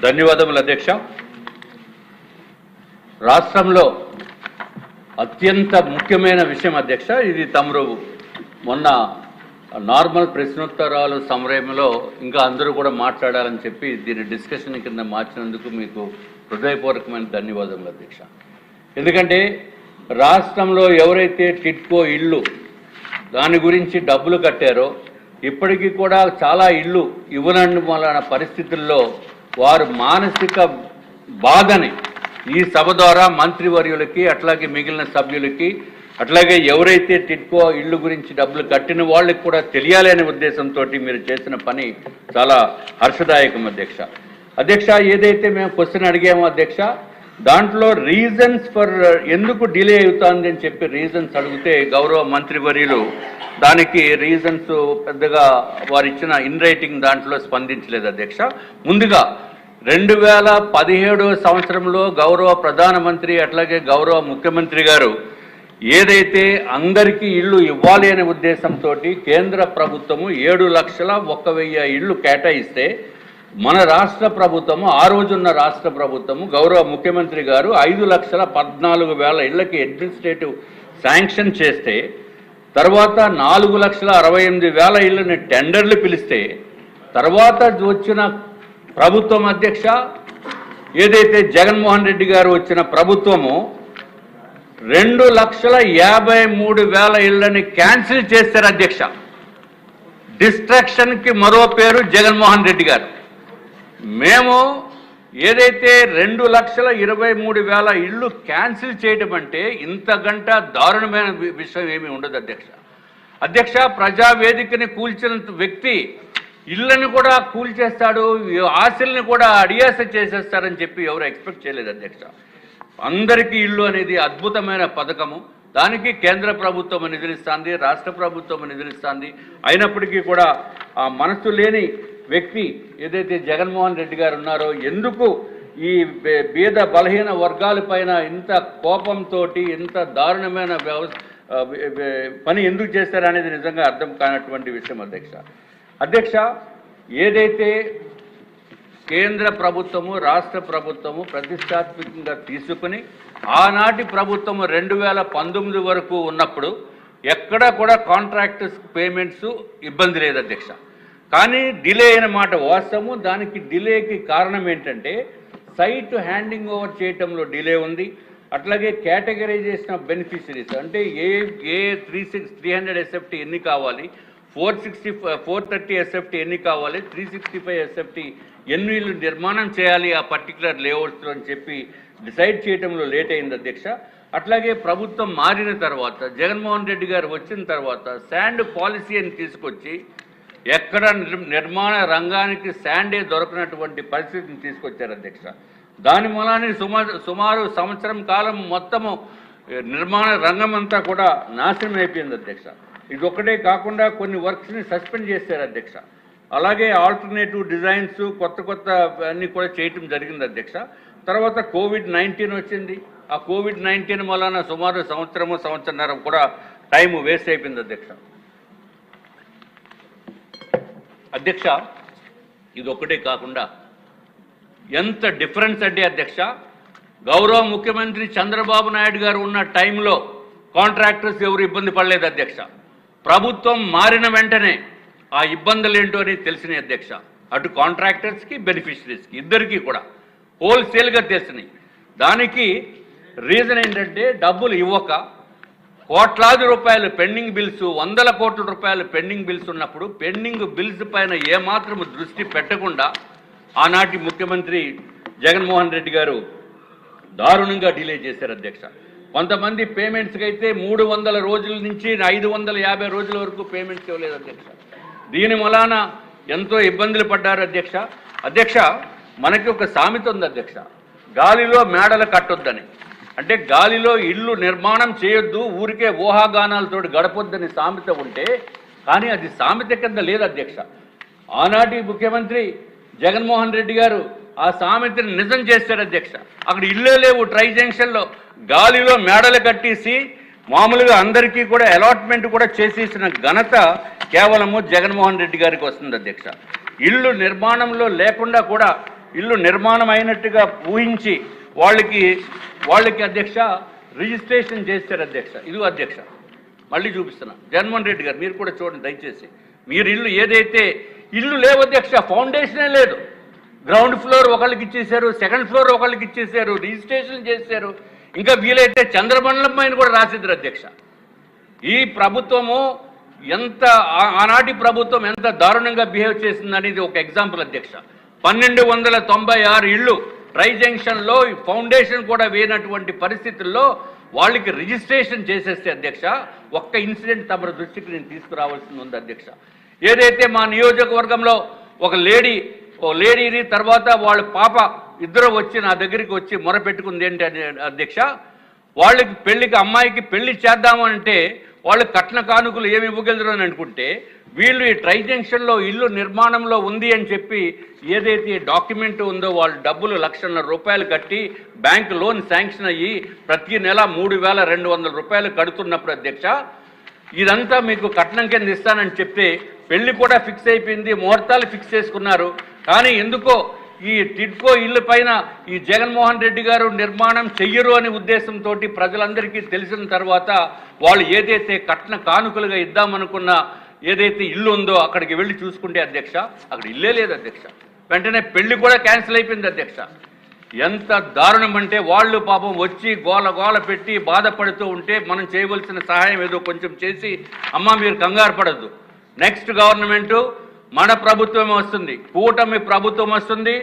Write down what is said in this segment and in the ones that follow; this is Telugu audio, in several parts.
ధన్యవాదములు అధ్యక్ష. రాష్ట్రంలో అత్యంత ముఖ్యమైన విషయం అధ్యక్ష, ఇది తమరు మొన్న నార్మల్ ప్రశ్నోత్తరాలు సమయంలో ఇంకా అందరూ కూడా మాట్లాడాలని చెప్పి దీన్ని డిస్కషన్ కింద మార్చినందుకు మీకు హృదయపూర్వకమైన ధన్యవాదములు అధ్యక్ష. ఎందుకంటే రాష్ట్రంలో ఎవరైతే టిట్కో ఇళ్ళు దాని గురించి డబ్బులు కట్టారో ఇప్పటికీ కూడా చాలా ఇళ్ళు ఇవ్వనండి వలన పరిస్థితుల్లో వారు మానసిక బాధని ఈ సభ ద్వారా మంత్రివర్యులకి అట్లాగే మిగిలిన సభ్యులకి అట్లాగే ఎవరైతే టిట్కో ఇళ్ళు గురించి డబ్బులు కట్టిన వాళ్ళకి కూడా తెలియాలి అనే ఉద్దేశంతో మీరు చేసిన పని చాలా హర్షదాయకం అధ్యక్ష. అధ్యక్ష, ఏదైతే మేము క్వశ్చన్ అడిగామో అధ్యక్ష, దాంట్లో రీజన్స్ ఫర్ ఎందుకు డిలే అవుతుంది అని చెప్పి రీజన్స్ అడిగితే గౌరవ మంత్రివర్యులు దానికి రీజన్స్ పెద్దగా వారు ఇచ్చిన ఇన్ రైటింగ్ దాంట్లో స్పందించలేదు అధ్యక్ష. ముందుగా 2017 సంవత్సరంలో గౌరవ ప్రధానమంత్రి అట్లాగే గౌరవ ముఖ్యమంత్రి గారు ఏదైతే అందరికీ ఇళ్ళు ఇవ్వాలి అనే ఉద్దేశంతో కేంద్ర ప్రభుత్వము 7,01,000 ఇళ్ళు కేటాయిస్తే మన రాష్ట్ర ప్రభుత్వము ఆ రోజున్న రాష్ట్ర ప్రభుత్వము గౌరవ ముఖ్యమంత్రి గారు 5,14,000 ఇళ్లకి అడ్మినిస్ట్రేటివ్ శాంక్షన్ చేస్తే తర్వాత 4,68,000 ఇళ్ళని టెండర్లు పిలిస్తే తర్వాత వచ్చిన ప్రభుత్వం అధ్యక్ష, ఏదైతే జగన్మోహన్ రెడ్డి గారు వచ్చిన ప్రభుత్వము 2,53,000 ఇళ్లని క్యాన్సిల్ చేశారు అధ్యక్ష. డిస్ట్రాక్షన్కి మరో పేరు జగన్మోహన్ రెడ్డి గారు. మేము ఏదైతే 2,23,000 ఇళ్ళు క్యాన్సిల్ చేయడం అంటే ఇంతకంట దారుణమైన విషయం ఏమీ ఉండదు అధ్యక్ష. అధ్యక్ష, ప్రజావేదికని కూల్చిన వ్యక్తి ఇళ్ళని కూడా కూల్చేస్తాడు, ఆశల్ని కూడా అడియాస చేసేస్తారని చెప్పి ఎవరు ఎక్స్పెక్ట్ చేయలేదు అధ్యక్ష. అందరికీ ఇళ్ళు అనేది అద్భుతమైన పథకము. దానికి కేంద్ర ప్రభుత్వం నిధులిస్తుంది, రాష్ట్ర ప్రభుత్వం నిధులిస్తుంది. అయినప్పటికీ కూడా ఆ మనసు లేని వ్యక్తి ఏదైతే జగన్మోహన్ రెడ్డి గారు ఉన్నారో ఎందుకు ఈ బీద బలహీన వర్గాలపైన ఇంత కోపంతో ఇంత దారుణమైన పని ఎందుకు చేస్తారనేది నిజంగా అర్థం కానటువంటి విషయం అధ్యక్ష. అధ్యక్ష, ఏదైతే కేంద్ర ప్రభుత్వము రాష్ట్ర ప్రభుత్వము ప్రతిష్టాత్మకంగా తీసుకుని ఆనాటి ప్రభుత్వము 2019 వరకు ఉన్నప్పుడు ఎక్కడా కూడా కాంట్రాక్టర్స్ పేమెంట్స్ ఇబ్బంది లేదు అధ్యక్ష. కానీ డిలే అయిన మాట వాస్తవము. దానికి డిలేకి కారణం ఏంటంటే సైట్ హ్యాండింగ్ ఓవర్ చేయటంలో డిలే ఉంది. అట్లాగే కేటగరైజేషన్ ఆఫ్ బెనిఫిషరీస్ అంటే ఏ 300 SFT ఎన్ని కావాలి, 430 SFT ఎన్ని కావాలి, 365 SFT ఎన్ని ఇళ్ళు నిర్మాణం చేయాలి ఆ పర్టికులర్ లేఅవుట్స్లో అని చెప్పి డిసైడ్ చేయడంలో లేట్ అయింది అధ్యక్ష. అట్లాగే ప్రభుత్వం మారిన తర్వాత జగన్మోహన్ రెడ్డి గారు వచ్చిన తర్వాత శాండ్ పాలసీ అని తీసుకొచ్చి ఎక్కడ నిర్మాణ రంగానికి శాండే దొరకనటువంటి పరిస్థితిని తీసుకొచ్చారు అధ్యక్ష. దాని మూలాన్ని సుమారు సంవత్సరం కాలం మొత్తము నిర్మాణ రంగం అంతా కూడా నాశనం అయిపోయింది అధ్యక్ష. ఇది ఒక్కటే కాకుండా కొన్ని వర్క్స్ని సస్పెండ్ చేశారు అధ్యక్ష. అలాగే ఆల్టర్నేటివ్ డిజైన్స్ కొత్త అన్నీ కూడా చేయటం జరిగింది అధ్యక్ష. తర్వాత COVID-19 వచ్చింది. ఆ COVID-19 వలన సుమారు సంవత్సరన్నర కూడా టైం వేస్ట్ అయిపోయింది అధ్యక్ష. అధ్యక్ష, ఇది ఒక్కటే కాకుండా ఎంత డిఫరెన్స్ అంటే అధ్యక్ష, గౌరవ ముఖ్యమంత్రి చంద్రబాబు నాయుడు గారు ఉన్న టైంలో కాంట్రాక్టర్స్ ఎవరు ఇబ్బంది పడలేదు అధ్యక్ష. ప్రభుత్వం మారిన వెంటనే ఆ ఇబ్బందులు ఏంటో అని తెలిసినాయి అధ్యక్ష. అటు కాంట్రాక్టర్స్కి బెనిఫిషరీస్కి ఇద్దరికీ కూడా హోల్సేల్గా తెలిసినాయి. దానికి రీజన్ ఏంటంటే డబ్బులు ఇవ్వక కోట్లాది రూపాయలు పెండింగ్ బిల్స్, 100 కోట్ల రూపాయలు పెండింగ్ బిల్స్ ఉన్నప్పుడు పెండింగ్ బిల్స్ పైన ఏమాత్రం దృష్టి పెట్టకుండా ఆనాటి ముఖ్యమంత్రి జగన్మోహన్ రెడ్డి గారు దారుణంగా డిలే చేశారు అధ్యక్ష. కొంతమంది పేమెంట్స్కి అయితే 300 రోజుల నుంచి 550 రోజుల వరకు పేమెంట్స్ ఇవ్వలేదు అధ్యక్ష. దీని వలన ఎంతో ఇబ్బందులు పడ్డారు అధ్యక్ష. అధ్యక్ష, మనకి ఒక సామెత ఉంది అధ్యక్ష, గాలిలో మేడలు కట్టొద్దని. అంటే గాలిలో ఇల్లు నిర్మాణం చేయొద్దు, ఊరికే ఊహాగానాలతో గడపొద్దని సామెత ఉంటే కానీ అది సామెత కింద లేదు అధ్యక్ష. ఆనాటి ముఖ్యమంత్రి జగన్మోహన్ రెడ్డి గారు ఆ సామెతని నిజం చేశారు అధ్యక్ష. అక్కడ ఇల్లే లేవు, ట్రై జంక్షన్లో గాలిలో మేడలు కట్టేసి మామూలుగా అందరికీ కూడా అలాట్మెంట్ కూడా చేసేసిన ఘనత కేవలము జగన్మోహన్ రెడ్డి గారికి వస్తుంది అధ్యక్ష. ఇల్లు నిర్మాణంలో లేకుండా కూడా ఇల్లు నిర్మాణం అయినట్టుగా ఊహించి వాళ్ళకి అధ్యక్ష రిజిస్ట్రేషన్ చేశారు అధ్యక్ష. ఇదిగో అధ్యక్ష, మళ్ళీ చూపిస్తున్నా. జగన్మోహన్ రెడ్డి గారు మీరు కూడా చూడండి దయచేసి. మీరు ఏదైతే ఇల్లు లేవు అధ్యక్ష, ఫౌండేషనే లేదు. గ్రౌండ్ ఫ్లోర్ ఒకళ్ళకి ఇచ్చేశారు, సెకండ్ ఫ్లోర్ ఒకళ్ళకి ఇచ్చేశారు, రిజిస్ట్రేషన్ చేశారు. ఇంకా వీలైతే చంద్రమండలం పైన కూడా రాసిద్దరు అధ్యక్ష. ఈ ప్రభుత్వము ఆనాటి ప్రభుత్వం ఎంత దారుణంగా బిహేవ్ చేసిందనేది ఒక ఎగ్జాంపుల్ అధ్యక్ష. 1296 ఇళ్ళు ట్రై జంక్షన్లో ఫౌండేషన్ కూడా వేయనటువంటి పరిస్థితుల్లో వాళ్ళకి రిజిస్ట్రేషన్ చేసేస్తే అధ్యక్ష, ఒక్క ఇన్సిడెంట్ తమ దృష్టికి నేను తీసుకురావాల్సింది ఉంది అధ్యక్ష. ఏదైతే మా నియోజకవర్గంలో ఒక లేడీని తర్వాత వాళ్ళ పాప ఇద్దరు వచ్చి నా దగ్గరికి వచ్చి మొరపెట్టుకుంది ఏంటి అధ్యక్ష, వాళ్ళకి అమ్మాయికి పెళ్లి చేద్దామంటే వాళ్ళు కట్న కానుకలు ఏమి ఇవ్వగలరు అని అనుకుంటే వీళ్ళు ఈ ట్రై జంక్షన్లో ఇల్లు నిర్మాణంలో ఉంది అని చెప్పి ఏదైతే డాక్యుమెంట్ ఉందో వాళ్ళు డబ్బులు 1,00,000 రూపాయలు కట్టి బ్యాంక్ లోన్ శాంక్షన్ అయ్యి ప్రతి నెల 3,200 రూపాయలు కడుతున్నప్పుడు అధ్యక్ష, ఇదంతా మీకు కట్నం కింద ఇస్తానని చెప్తే పెళ్లి కూడా ఫిక్స్ అయిపోయింది, ముహూర్తాలు ఫిక్స్ చేసుకున్నారు. కానీ ఎందుకో ఈ టిడ్కో ఇల్లు పైన ఈ జగన్మోహన్ రెడ్డి గారు నిర్మాణం చెయ్యరు అనే ఉద్దేశంతో ప్రజలందరికీ తెలిసిన తర్వాత వాళ్ళు ఏదైతే కట్న కానుకలుగా ఇద్దామనుకున్న ఏదైతే ఇల్లు ఉందో అక్కడికి వెళ్ళి చూసుకుంటే అధ్యక్ష, అక్కడ ఇల్లే లేదు అధ్యక్ష. వెంటనే పెళ్లి కూడా క్యాన్సిల్ అయిపోయింది అధ్యక్ష. ఎంత దారుణం అంటే వాళ్ళు పాపం వచ్చి గోల పెట్టి బాధపడుతూ ఉంటే మనం చేయవలసిన సహాయం ఏదో కొంచెం చేసి, అమ్మ మీరు కంగారు పడద్దు, నెక్స్ట్ గవర్నమెంటు మన ప్రభుత్వం వస్తుంది, కూటమి ప్రభుత్వం వస్తుంది,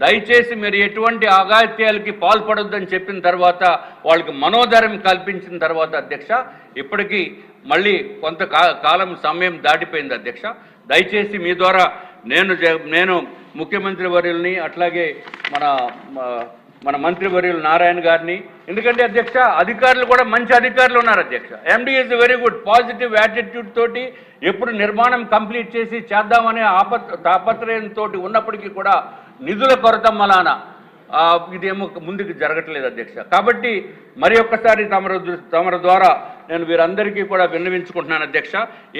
దయచేసి మీరు ఎటువంటి అఘాయిత్యాలకి పాల్పడొద్దని చెప్పిన తర్వాత వాళ్ళకి మనోధైర్యం కల్పించిన తర్వాత అధ్యక్ష, ఇప్పటికీ మళ్ళీ కొంత కాలం సమయం దాటిపోయింది అధ్యక్ష. దయచేసి మీ ద్వారా నేను ముఖ్యమంత్రి వర్యుల్ని అట్లాగే మన మంత్రివర్యులు నారాయణ గారిని, ఎందుకంటే అధ్యక్ష అధికారులు కూడా మంచి అధికారులు ఉన్నారు అధ్యక్ష. MD is very good, positive attitude తోటి ఎప్పుడు నిర్మాణం కంప్లీట్ చేసి చేద్దామనే తాపత్రయంతో ఉన్నప్పటికీ కూడా నిధుల కొరత మలాన ఇదేమో ముందుకు జరగట్లేదు అధ్యక్ష. కాబట్టి మరి ఒక్కసారి తమర ద్వారా నేను వీరందరికీ కూడా విన్నవించుకుంటున్నాను అధ్యక్ష.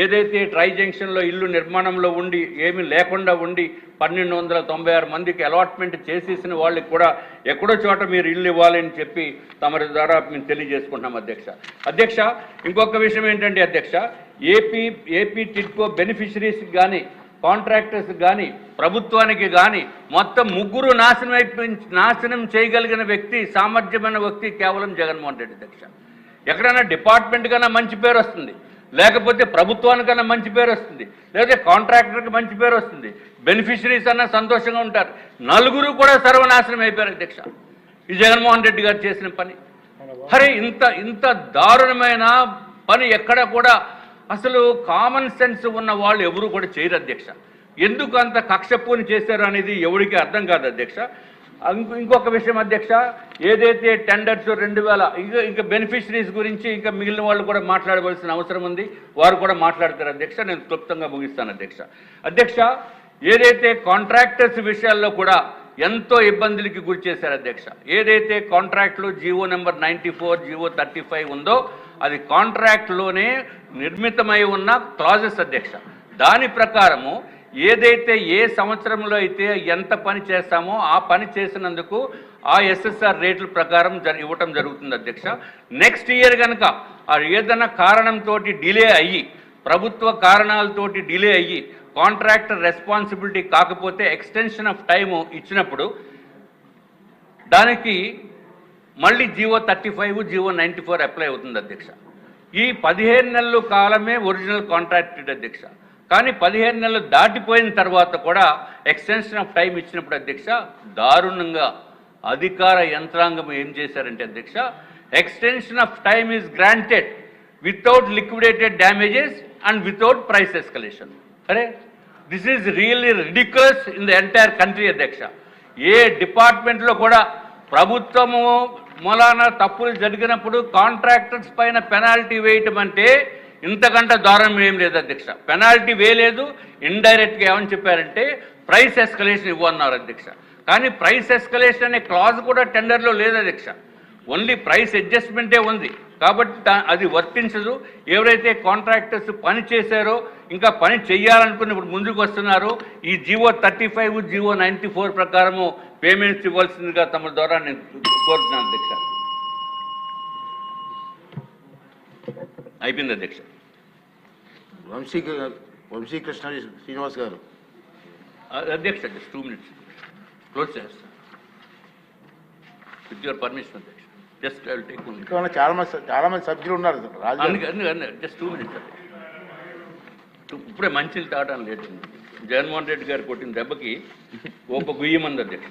ఏదైతే ట్రై జంక్షన్లో ఇల్లు నిర్మాణంలో ఉండి ఏమీ లేకుండా ఉండి 1296 మందికి అలాట్మెంట్ చేసేసిన వాళ్ళకి కూడా ఎక్కడో చోట మీరు ఇల్లు ఇవ్వాలని చెప్పి తమరి ద్వారా మేము తెలియజేసుకుంటున్నాం అధ్యక్ష. ఇంకొక విషయం ఏంటంటే అధ్యక్ష, ఏపీ టిడ్కో బెనిఫిషరీస్కి కానీ కాంట్రాక్టర్స్ కానీ ప్రభుత్వానికి కానీ మొత్తం ముగ్గురు నాశనం చేయగలిగిన వ్యక్తి, సామర్థ్యమైన వ్యక్తి కేవలం జగన్మోహన్ రెడ్డి అధ్యక్ష. ఎక్కడైనా డిపార్ట్మెంట్ కన్నా మంచి పేరు వస్తుంది, లేకపోతే ప్రభుత్వానికన్నా మంచి పేరు వస్తుంది, లేకపోతే కాంట్రాక్టర్కి మంచి పేరు వస్తుంది, బెనిఫిషరీస్ అన్నా సంతోషంగా ఉంటారు. నలుగురు కూడా సర్వనాశనం అయిపోయారు అధ్యక్ష ఈ జగన్మోహన్ రెడ్డి గారు చేసిన పని. అరే ఇంత దారుణమైన పని ఎక్కడ కూడా అసలు కామన్ సెన్స్ ఉన్న వాళ్ళు ఎవరు కూడా చేయరు అధ్యక్ష. ఎందుకు అంత కక్షపూని చేశారు అనేది ఎవరికి అర్థం కాదు అధ్యక్ష. ఇంకొక విషయం అధ్యక్ష, ఏదైతే టెండర్స్ 2000 ఇంకా బెనిఫిషరీస్ గురించి ఇంకా మిగిలిన వాళ్ళు కూడా మాట్లాడవలసిన అవసరం ఉంది, వారు కూడా మాట్లాడతారు అధ్యక్ష. నేను క్లుప్తంగా ముగిస్తాను అధ్యక్ష. ఏదైతే కాంట్రాక్టర్స్ విషయాల్లో కూడా ఎంతో ఇబ్బందులకి గురి చేశారు అధ్యక్ష. ఏదైతే కాంట్రాక్ట్లో జీవో నెంబర్ 94, జీవో 35 ఉందో అది కాంట్రాక్ట్లోనే నిర్మితమై ఉన్న క్లాజెస్ అధ్యక్ష. దాని ప్రకారము ఏదైతే ఏ సంవత్సరంలో అయితే ఎంత పని చేస్తామో ఆ పని చేసినందుకు ఆ ఎస్ఎస్ఆర్ రేట్ల ప్రకారం ఇవ్వటం జరుగుతుంది అధ్యక్ష. నెక్స్ట్ ఇయర్ కనుక ఏదైనా కారణంతో డిలే అయ్యి, ప్రభుత్వ కారణాలతోటి డిలే అయ్యి కాంట్రాక్టర్ రెస్పాన్సిబిలిటీ కాకపోతే ఎక్స్టెన్షన్ ఆఫ్ టైము ఇచ్చినప్పుడు దానికి మళ్ళీ జీవో 35, జీవో 94 అప్లై అవుతుంది అధ్యక్ష. ఈ 15 నెలల కాలమే ఒరిజినల్ కాంట్రాక్టెడ్ అధ్యక్ష. కానీ 15 నెలలు దాటిపోయిన తర్వాత కూడా ఎక్స్టెన్షన్ ఆఫ్ టైం ఇచ్చినప్పుడు అధ్యక్ష దారుణంగా అధికార యంత్రాంగం ఏం చేశారంటే అధ్యక్ష, extension of time is granted without liquidated damages and without price escalation. అరే this is really ridiculous in the entire country అధ్యక్ష. ఏ డిపార్ట్మెంట్లో కూడా ప్రభుత్వము మూలాన తప్పులు జరిగినప్పుడు కాంట్రాక్టర్స్ పైన పెనాల్టీ వేయటం అంటే ఇంతకంటే దారుణం ఏం లేదు అధ్యక్ష. పెనాల్టీ వేయలేదు, ఇండైరెక్ట్గా ఏమని చెప్పారంటే ప్రైస్ ఎస్కలేషన్ ఇవ్వన్నారు అధ్యక్ష. కానీ ప్రైస్ ఎస్కలేషన్ అనే క్లాజ్ కూడా టెండర్లో లేదు అధ్యక్ష. ఓన్లీ ప్రైస్ అడ్జస్ట్మెంటే ఉంది. కాబట్టి అది వర్తించదు. ఎవరైతే కాంట్రాక్టర్స్ పని చేశారో ఇంకా పని చేయాలనుకుని ఇప్పుడు ముందుకు వస్తున్నారో ఈ జీవో 35 జీవో 94 ప్రకారము పేమెంట్స్ ఇవ్వాల్సిందిగా తమ ద్వారా నేను కోరుతున్నాను అధ్యక్ష. అయిపోయింది అధ్యక్ష. వంశీకృష్ణ శ్రీనివాస్ గారు. అధ్యక్ష జస్ట్ 2 minutes క్లోజ్ చేస్తాను విత్ యువర్ పర్మిషన్ అధ్యక్ష. Just I will take 1 minute. చాలా మంది సభ్యులు ఉన్నారు జస్ట్ 2 minutes ఇప్పుడే మంచిలు తాగడం లేట్. జగన్మోహన్ రెడ్డి గారు కొట్టిన దెబ్బకి ఒక గుయ్యమంది అధ్యక్ష,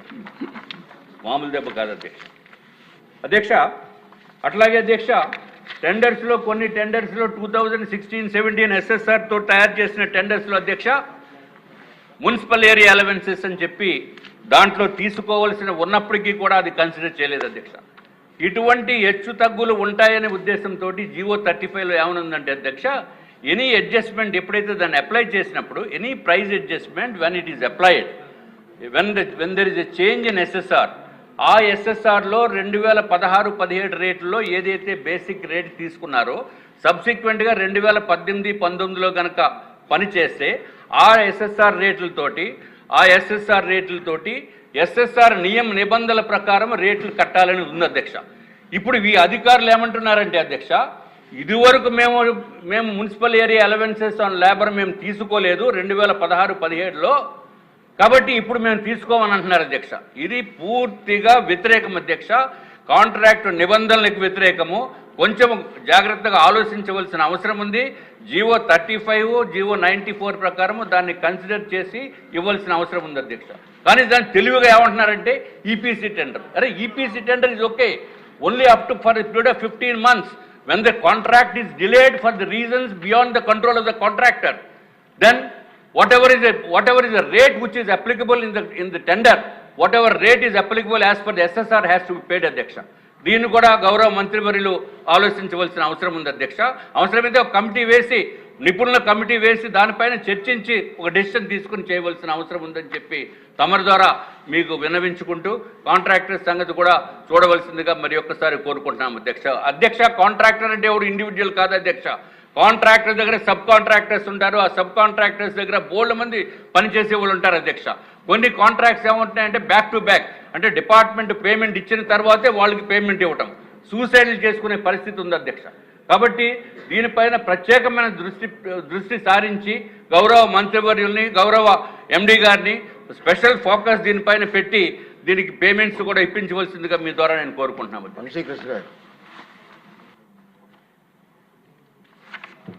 మామూలు దెబ్బ కాదు అధ్యక్ష. అధ్యక్ష అట్లాగే అధ్యక్ష టెండర్స్లో కొన్ని టెండర్స్లో 2016-17 SSRతో తయారు చేసిన టెండర్స్లో అధ్యక్ష మున్సిపల్ ఏరియా అలవెన్సెస్ అని చెప్పి దాంట్లో తీసుకోవాల్సిన ఉన్నప్పటికీ కూడా అది కన్సిడర్ చేయలేదు అధ్యక్ష. ఇటువంటి హెచ్చు తగ్గులు ఉంటాయనే ఉద్దేశంతో జీవో 35లో ఏమనుందంటే అధ్యక్ష, ఎనీ అడ్జస్ట్మెంట్ ఎప్పుడైతే దాన్ని అప్లై చేసినప్పుడు any price adjustment when it is applied when there is a change in SSR, ఆ ఎస్ఎస్ఆర్లో 2016-17 రేట్లలో ఏదైతే బేసిక్ రేట్ తీసుకున్నారో సబ్సిక్వెంట్గా 2018-19లో కనుక పనిచేస్తే ఆ ఎస్ఎస్ఆర్ రేట్లతోటి ఎస్ఎస్ఆర్ నిబంధనల ప్రకారం రేట్లు కట్టాలని ఉంది అధ్యక్ష. ఇప్పుడు ఈ అధికారులు ఏమంటున్నారంటే అధ్యక్ష, ఇదివరకు మేము municipal area allowances on labour మేము తీసుకోలేదు 2016-17లో, కాబట్టి ఇప్పుడు మేము తీసుకోమని అంటున్నారు అధ్యక్ష. ఇది పూర్తిగా వ్యతిరేకం అధ్యక్ష, కాంట్రాక్ట్ నిబంధనలకు వ్యతిరేకము. కొంచెం జాగ్రత్తగా ఆలోచించవలసిన అవసరం ఉంది. జీవో 35 జీవో 94 ప్రకారము దాన్ని కన్సిడర్ చేసి ఇవ్వాల్సిన అవసరం ఉంది అధ్యక్ష. కానీ దాన్ని తెలివిగా ఏమంటున్నారంటే ఈపీసీ టెండర్. అరే EPC tender is okay only up to for period of 15 months when the contract is delayed for the reasons beyond the control of the contractor. Then whatever is the rate which is applicable in the tender, whatever rate is applicable as per the SSR has to be paid అధ్యక్ష. దీన్ని కూడా గౌరవ మంత్రివర్యులు ఆలోచించవలసిన అవసరం ఉంది అధ్యక్ష. అవసరమైతే ఒక కమిటీ వేసి నిపుణుల కమిటీ వేసి దానిపైన చర్చించి ఒక డెసిషన్ తీసుకుని చేయవలసిన అవసరం ఉందని చెప్పి తమరి ద్వారా మీకు విన్నవించుకుంటూ కాంట్రాక్టర్ సంగతి కూడా చూడవలసిందిగా మరి ఒక్కసారి కోరుకుంటున్నాం అధ్యక్ష. అధ్యక్ష కాంట్రాక్టర్ అంటే ఎవరు ఇండివిజువల్ కాదు అధ్యక్ష. కాంట్రాక్టర్ దగ్గర సబ్ కాంట్రాక్టర్స్ ఉంటారు. ఆ సబ్ కాంట్రాక్టర్స్ దగ్గర బోల్డ్ మంది పనిచేసే వాళ్ళు ఉంటారు అధ్యక్ష. కొన్ని కాంట్రాక్ట్స్ ఏమంటున్నాయంటే బ్యాక్ టు బ్యాక్, అంటే డిపార్ట్మెంట్ పేమెంట్ ఇచ్చిన తర్వాతే వాళ్ళకి పేమెంట్ ఇవ్వటం, సూసైడ్లు చేసుకునే పరిస్థితి ఉంది అధ్యక్ష. కాబట్టి దీనిపైన ప్రత్యేకమైన దృష్టి సారించి గౌరవ మంత్రివర్యుల్ని, గౌరవ ఎండి గారిని స్పెషల్ ఫోకస్ దీనిపైన పెట్టి దీనికి పేమెంట్స్ కూడా ఇప్పించవలసిందిగా మీ ద్వారా నేను కోరుకుంటున్నాను. వంశీకృష్ణ గారు.